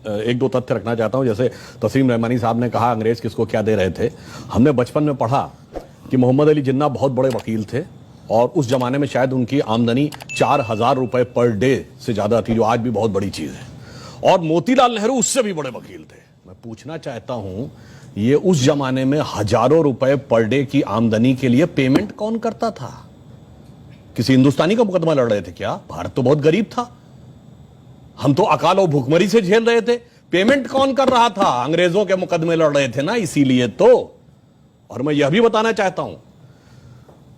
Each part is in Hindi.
एक दो तथ्य रखना चाहता हूं। जैसे तस्लीम रहमानी साहब ने कहा अंग्रेज किसको क्या दे रहे थे। हमने बचपन में पढ़ा कि मोहम्मद अली जिन्ना बहुत बड़े वकील थे और उस जमाने में शायद उनकी आमदनी 4,000 रुपए पर डे से ज्यादा थी, जो आज भी बहुत बड़ी चीज है। और मोतीलाल नेहरू उससे भी बड़े वकील थे। मैं पूछना चाहता हूं, ये उस जमाने में हजारों रुपए पर डे की आमदनी के लिए पेमेंट कौन करता था? किसी हिंदुस्तानी का मुकदमा लड़ रहे थे क्या? भारत तो बहुत गरीब था, हम तो अकाल और भुखमरी से झेल रहे थे। पेमेंट कौन कर रहा था? अंग्रेजों के मुकदमे लड़ रहे थे ना, इसीलिए तो। और मैं यह भी बताना चाहता हूं,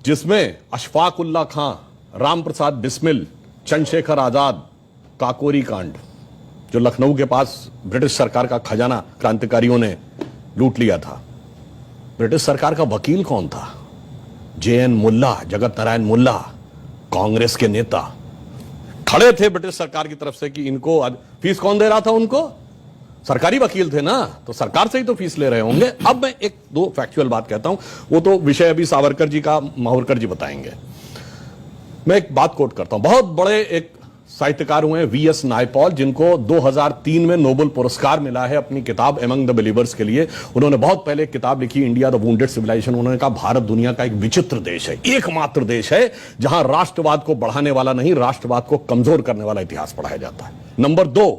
जिसमें अशफाक उल्ला खां, राम प्रसाद बिस्मिल, चंद्रशेखर आजाद, काकोरी कांड, जो लखनऊ के पास ब्रिटिश सरकार का खजाना क्रांतिकारियों ने लूट लिया था, ब्रिटिश सरकार का वकील कौन था? JN मुल्ला, जगत नारायण मुल्ला, कांग्रेस के नेता खड़े थे ब्रिटिश सरकार की तरफ से कि इनको फीस कौन दे रहा था? उनको सरकारी वकील थे ना, तो सरकार से ही तो फीस ले रहे होंगे। अब मैं एक दो फैक्चुअल बात कहता हूं, वो तो विषय अभी सावरकर जी का मावरकर जी बताएंगे। मैं एक बात कोट करता हूं। बहुत बड़े एक साहित्यकार हुए VS नायपॉल, जिनको 2003 में नोबेल पुरस्कार मिला है अपनी किताब एमंग द बिलीवर्स के लिए। उन्होंने बहुत पहले एक किताब लिखी, इंडिया द वुंडेड सिविलाइजेशन। उन्होंने कहा भारत दुनिया का एक विचित्र देश है, एकमात्र देश है जहां राष्ट्रवाद को बढ़ाने वाला नहीं, राष्ट्रवाद को कमजोर करने वाला इतिहास पढ़ाया जाता है। नंबर 2,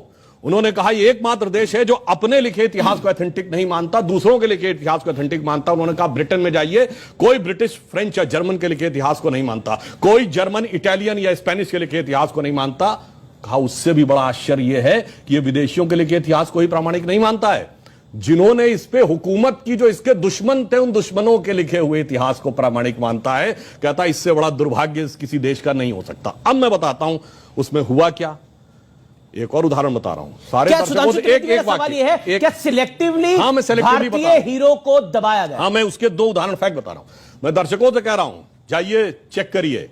उन्होंने कहा ये एकमात्र देश है जो अपने लिखे इतिहास को ऑथेंटिक नहीं मानता, दूसरों के लिखे इतिहास को ऑथेंटिक मानता। उन्होंने कहा ब्रिटेन में जाइए, कोई ब्रिटिश, फ्रेंच या जर्मन के लिखे इतिहास को नहीं मानता, कोई जर्मन, इटालियन या स्पेनिश के लिखे इतिहास को नहीं मानता। कहा उससे भी बड़ा आश्चर्य यह है कि यह विदेशियों के लिखे इतिहास को ही प्रामाणिक नहीं मानता है, जिन्होंने इस पे हुकूमत की, जो इसके दुश्मन थे, उन दुश्मनों के लिखे हुए इतिहास को प्रामाणिक मानता है। कहता है इससे बड़ा दुर्भाग्य किसी देश का नहीं हो सकता। अब मैं बताता हूं उसमें हुआ क्या। एक और उदाहरण बता रहा हूं। सारे दर्शकों से एक सवाल ये है, क्या सिलेक्टिवली भारतीय हीरो को दबाया गया? हाँ, मैं उसके 2 उदाहरण फैक्ट बता रहा हूं। मैं दर्शकों से कह रहा हूं, जाइए चेक करिए।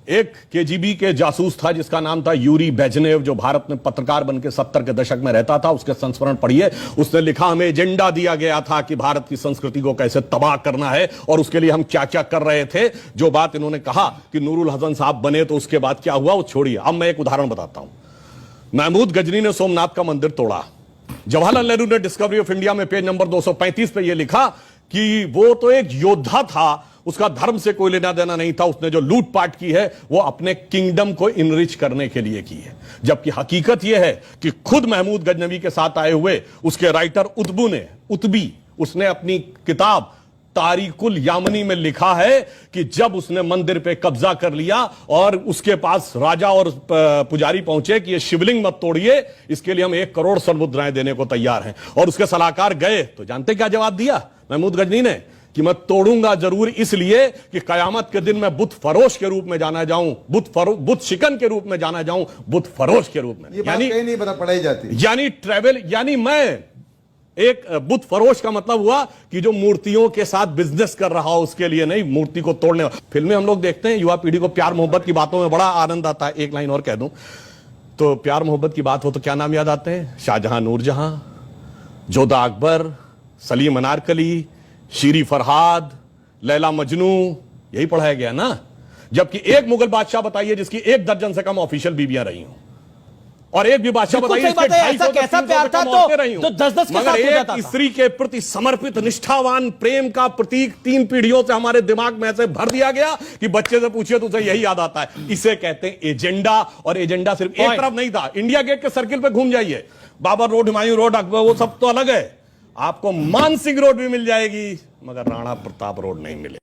एक KGB के जासूस था जिसका नाम था यूरी बेजनेव, जो भारत में पत्रकार बनकर 70 के दशक में रहता था। उसके संस्मरण पढ़िए। उसने लिखा, हमें एजेंडा दिया गया था कि भारत की संस्कृति को कैसे तबाह करना है और उसके लिए हम क्या क्या कर रहे थे। जो बात इन्होंने कहा कि नूरुल हसन साहब बने तो उसके बाद क्या हुआ, वो छोड़िए। अब मैं एक उदाहरण बताता हूं। महमूद गजनी ने सोमनाथ का मंदिर तोड़ा। जवाहरलाल नेहरू ने डिस्कवरी ऑफ इंडिया में पेज नंबर 235 पे यह लिखा कि वो तो एक योद्धा था, उसका धर्म से कोई लेना देना नहीं था, उसने जो लूटपाट की है वो अपने किंगडम को इनरिच करने के लिए की है। जबकि हकीकत यह है कि खुद महमूद गजनवी के साथ आए हुए उसके राइटर उतबी, उसने अपनी किताब तारिकुल यामनी में लिखा है कि जब उसने मंदिर पे कब्जा कर लिया और उसके पास राजा और पुजारी पहुंचे कि ये शिवलिंग मत तोड़िए, इसके लिए हम 1 करोड़ स्वर्ण मुद्राएं देने को तैयार हैं, और उसके सलाहकार गए तो जानते क्या जवाब दिया महमूद गजनी ने? कि मैं तोड़ूंगा जरूर, इसलिए कि कयामत के दिन मैं बुत फरोश के रूप में जाना जाऊं, बुत शिकन के रूप में जाना जाऊं, बुत फरोश के रूप में। यानी कहीं नहीं पता पढ़ाई जाती, यानी ट्रेवल, यानी मैं एक बुत फरोश का मतलब हुआ कि जो मूर्तियों के साथ बिजनेस कर रहा हो, उसके लिए नहीं, मूर्ति को तोड़ने। फिल्में हम लोग देखते हैं, युवा पीढ़ी को प्यार मोहब्बत की बातों में बड़ा आनंद आता है। एक लाइन और कह दूं तो, प्यार मोहब्बत की बात हो तो क्या नाम याद आते हैं? शाहजहां, नूरजहां, जोधा अकबर, सलीम अनारकली, शीरी फरहाद, लैला मजनू, यही पढ़ाया गया ना। जबकि एक मुगल बादशाह बताइए जिसकी 1 दर्जन से कम ऑफिशियल बीवियां रही हूं, और एक भी बादशाह बताइए इसके 250 कैसा प्यार था तो 10-10 के साथ हो जाता था। स्त्री के प्रति समर्पित निष्ठावान प्रेम का प्रतीक 3 पीढ़ियों से हमारे दिमाग में ऐसे भर दिया गया कि बच्चे से पूछिए तो उसे यही याद आता है। इसे कहते हैं एजेंडा। और एजेंडा सिर्फ एक तरफ नहीं था। इंडिया गेट के सर्किल पे घूम जाइए, बाबर रोड, हुमायूं रोड, अकबर, वो सब तो अलग है। आपको मानसिंह रोड भी मिल जाएगी, मगर राणा प्रताप रोड नहीं मिलेगी।